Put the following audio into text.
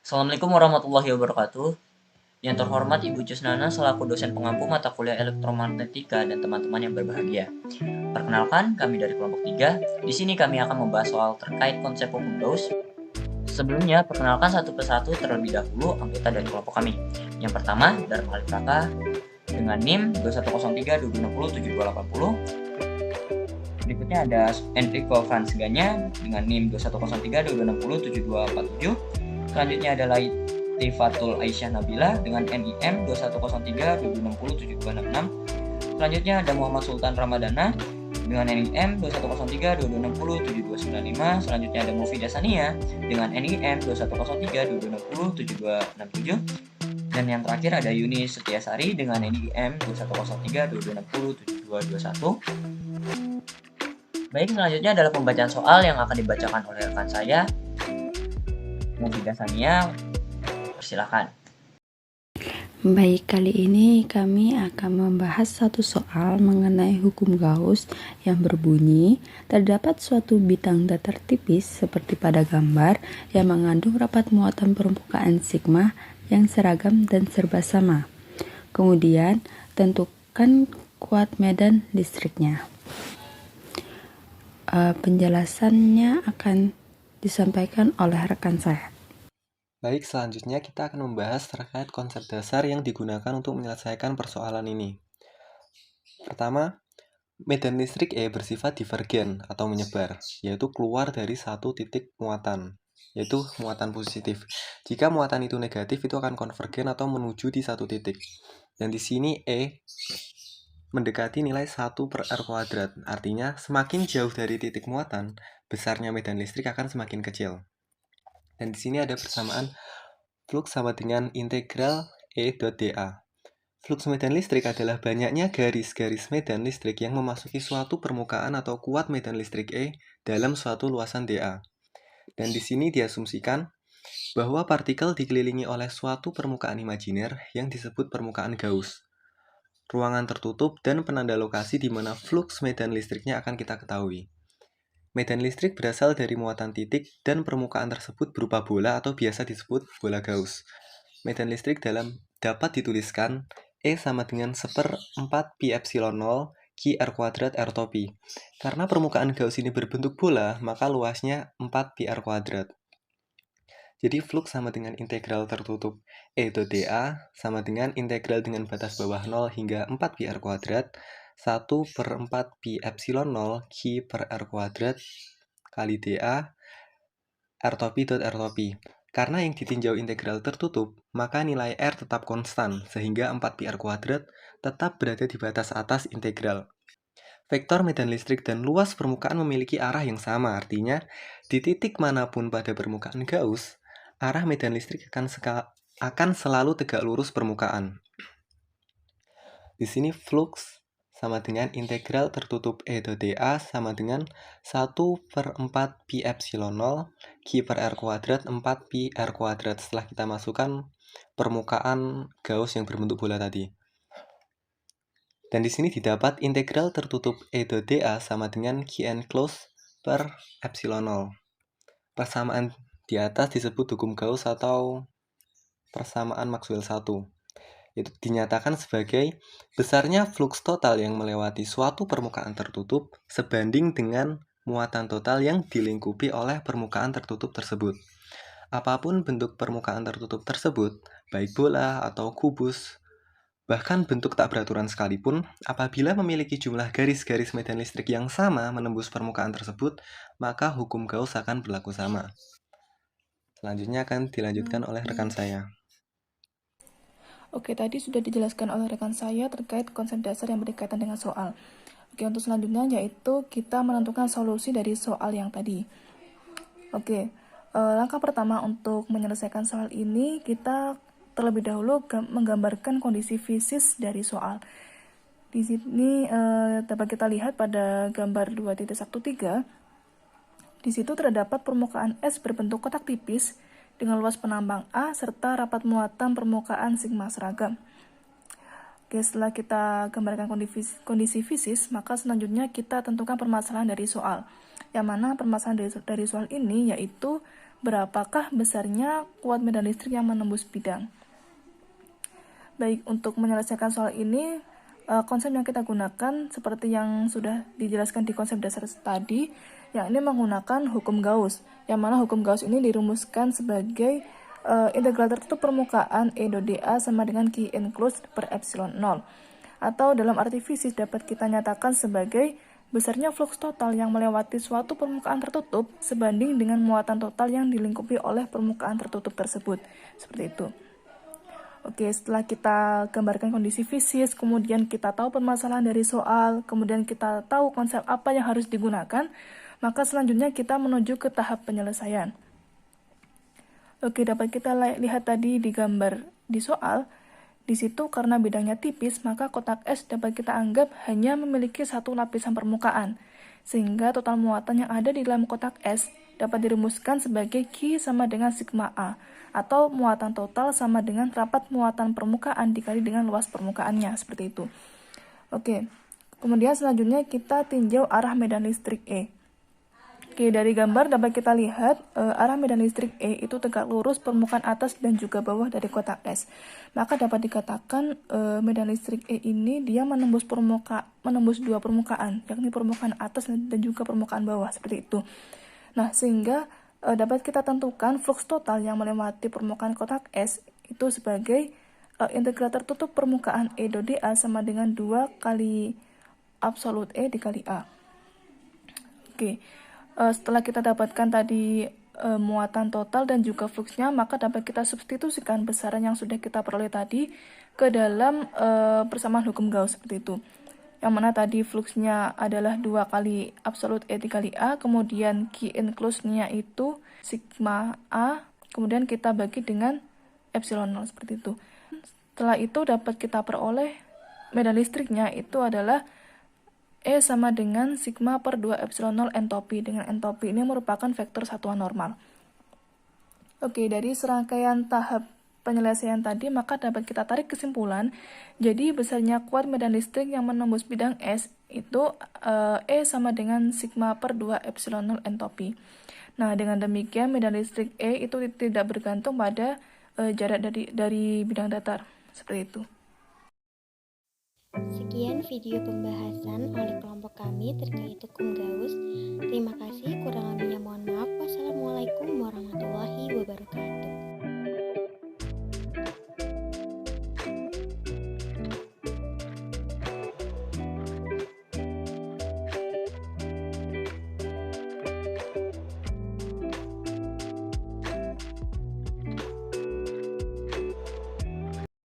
Assalamualaikum warahmatullahi wabarakatuh. Yang terhormat Ibu Jusnana selaku dosen pengampu mata kuliah elektromagnetika dan teman-teman yang berbahagia. Perkenalkan, kami dari kelompok 3. Di sini kami akan membahas soal terkait konsep hukum Gauss. Sebelumnya, perkenalkan satu persatu terlebih dahulu anggota dari kelompok kami. Yang pertama, Dharma Alifraka dengan NIM 2103 Berikutnya ada Enrico Franz Ganya dengan NIM 2103 Selanjutnya adalah Tifatul Aisyah Nabila dengan NIM 2103 Selanjutnya ada Muhammad Sultan Ramadana dengan NIM 2103 Selanjutnya ada Mufidah Sania dengan NIM 2103 Dan yang terakhir ada Yuni Setiasari dengan NIM 2103 Baik, selanjutnya adalah pembacaan soal yang akan dibacakan oleh rekan saya, Mufidah Sania. Silakan. Baik, kali ini kami akan membahas satu soal mengenai hukum Gauss yang berbunyi, terdapat suatu bidang datar tipis seperti pada gambar yang mengandung rapat muatan permukaan sigma yang seragam dan serba sama. Kemudian, tentukan kuat medan listriknya. Penjelasannya akan disampaikan oleh rekan saya. Baik, selanjutnya kita akan membahas terkait konsep dasar yang digunakan untuk menyelesaikan persoalan ini. Pertama, medan listrik E bersifat divergen atau menyebar, yaitu keluar dari satu titik muatan, yaitu muatan positif. Jika muatan itu negatif, itu akan konvergen atau menuju di satu titik. Dan di sini E mendekati nilai 1 per R kuadrat, artinya semakin jauh dari titik muatan, besarnya medan listrik akan semakin kecil. Dan di sini ada persamaan flux sama dengan integral E.dA. Flux medan listrik adalah banyaknya garis-garis medan listrik yang memasuki suatu permukaan atau kuat medan listrik E dalam suatu luasan dA. Dan di sini diasumsikan bahwa partikel dikelilingi oleh suatu permukaan imajiner yang disebut permukaan Gauss. Ruangan tertutup dan penanda lokasi di mana flux medan listriknya akan kita ketahui. Medan listrik berasal dari muatan titik dan permukaan tersebut berupa bola atau biasa disebut bola Gauss. Medan listrik dapat dituliskan E sama dengan 1/4 pi epsilon 0 Q R kuadrat R topi. Karena permukaan Gauss ini berbentuk bola, maka luasnya 4 pi R kuadrat. Jadi flux sama dengan integral tertutup E.dA sama dengan integral dengan batas bawah 0 hingga 4 pi R kuadrat 1/4 pi epsilon 0 Q per R kuadrat kali dA R topi dot R topi. Karena yang ditinjau integral tertutup, maka nilai R tetap konstan, sehingga 4 pi R kuadrat tetap berada di batas atas integral. Vektor medan listrik dan luas permukaan memiliki arah yang sama, artinya di titik manapun pada permukaan Gauss, arah medan listrik akan selalu tegak lurus permukaan. Di sini flux sama dengan integral tertutup E.dA sama dengan 1/4 pi epsilon 0 Q per R kuadrat 4 pi R kuadrat setelah kita masukkan permukaan Gauss yang berbentuk bola tadi. Dan di sini didapat integral tertutup E.dA sama dengan Qn close per epsilon 0. Persamaan di atas disebut hukum Gauss atau persamaan Maxwell 1. Itu dinyatakan sebagai besarnya flux total yang melewati suatu permukaan tertutup sebanding dengan muatan total yang dilingkupi oleh permukaan tertutup tersebut. Apapun bentuk permukaan tertutup tersebut, baik bola atau kubus, bahkan bentuk tak beraturan sekalipun, apabila memiliki jumlah garis-garis medan listrik yang sama menembus permukaan tersebut, maka hukum Gauss akan berlaku sama. Selanjutnya akan dilanjutkan oleh rekan saya. Oke, tadi sudah dijelaskan oleh rekan saya terkait konsep dasar yang berkaitan dengan soal. Oke, untuk selanjutnya yaitu kita menentukan solusi dari soal yang tadi. Oke, langkah pertama untuk menyelesaikan soal ini, kita terlebih dahulu menggambarkan kondisi fisis dari soal. Di sini dapat kita lihat pada gambar 2.13, di situ terdapat permukaan S berbentuk kotak tipis dengan luas penambang A serta rapat muatan permukaan sigma seragam. Oke, setelah kita gambarkan kondisi fisis, maka selanjutnya kita tentukan permasalahan dari soal. Yang mana permasalahan dari soal ini yaitu berapakah besarnya kuat medan listrik yang menembus bidang. Baik, untuk menyelesaikan soal ini, konsep yang kita gunakan seperti yang sudah dijelaskan di konsep dasar tadi, yang ini menggunakan hukum Gauss, yang mana hukum Gauss ini dirumuskan sebagai integral tertutup permukaan E do dA sama dengan Q enclosed per epsilon 0. Atau dalam arti fisik dapat kita nyatakan sebagai besarnya flux total yang melewati suatu permukaan tertutup sebanding dengan muatan total yang dilingkupi oleh permukaan tertutup tersebut. Seperti itu. Oke, setelah kita gambarkan kondisi fisik, kemudian kita tahu permasalahan dari soal, kemudian kita tahu konsep apa yang harus digunakan, maka selanjutnya kita menuju ke tahap penyelesaian. Oke, dapat kita lihat tadi di gambar di soal, di situ karena bidangnya tipis, maka kotak S dapat kita anggap hanya memiliki satu lapisan permukaan, sehingga total muatan yang ada di dalam kotak S dapat dirumuskan sebagai Q sama dengan sigma A, atau muatan total sama dengan rapat muatan permukaan dikali dengan luas permukaannya, seperti itu. Oke, kemudian selanjutnya kita tinjau arah medan listrik E. Oke, dari gambar dapat kita lihat arah medan listrik E itu tegak lurus permukaan atas dan juga bawah dari kotak S. Maka dapat dikatakan medan listrik E ini dia menembus dua permukaan, yakni permukaan atas dan juga permukaan bawah, seperti itu. Nah, sehingga dapat kita tentukan flux total yang melewati permukaan kotak S itu sebagai integral tertutup permukaan E do dA sama dengan 2 kali absolut E dikali A. Oke, setelah kita dapatkan tadi muatan total dan juga fluxnya, maka dapat kita substitusikan besaran yang sudah kita peroleh tadi ke dalam persamaan hukum Gauss, seperti itu. Yang mana tadi fluxnya adalah 2 kali absolut E dikali A, kemudian Q enclosed-nya itu sigma A, kemudian kita bagi dengan epsilon 0, seperti itu. Setelah itu dapat kita peroleh medan listriknya itu adalah E sama dengan sigma per 2 epsilon 0 entopi, dengan entopi ini merupakan vektor satuan normal. Oke, dari serangkaian tahap penyelesaian tadi, maka dapat kita tarik kesimpulan, jadi besarnya kuat medan listrik yang menembus bidang S itu E sama dengan sigma per 2 epsilon 0 entopi. Nah, dengan demikian medan listrik E itu tidak bergantung pada jarak dari bidang datar, seperti itu. Sekian video pembahasan oleh kelompok kami terkait hukum Gauss. Terima kasih, kurang lebihnya mohon maaf. Wassalamualaikum warahmatullahi wabarakatuh.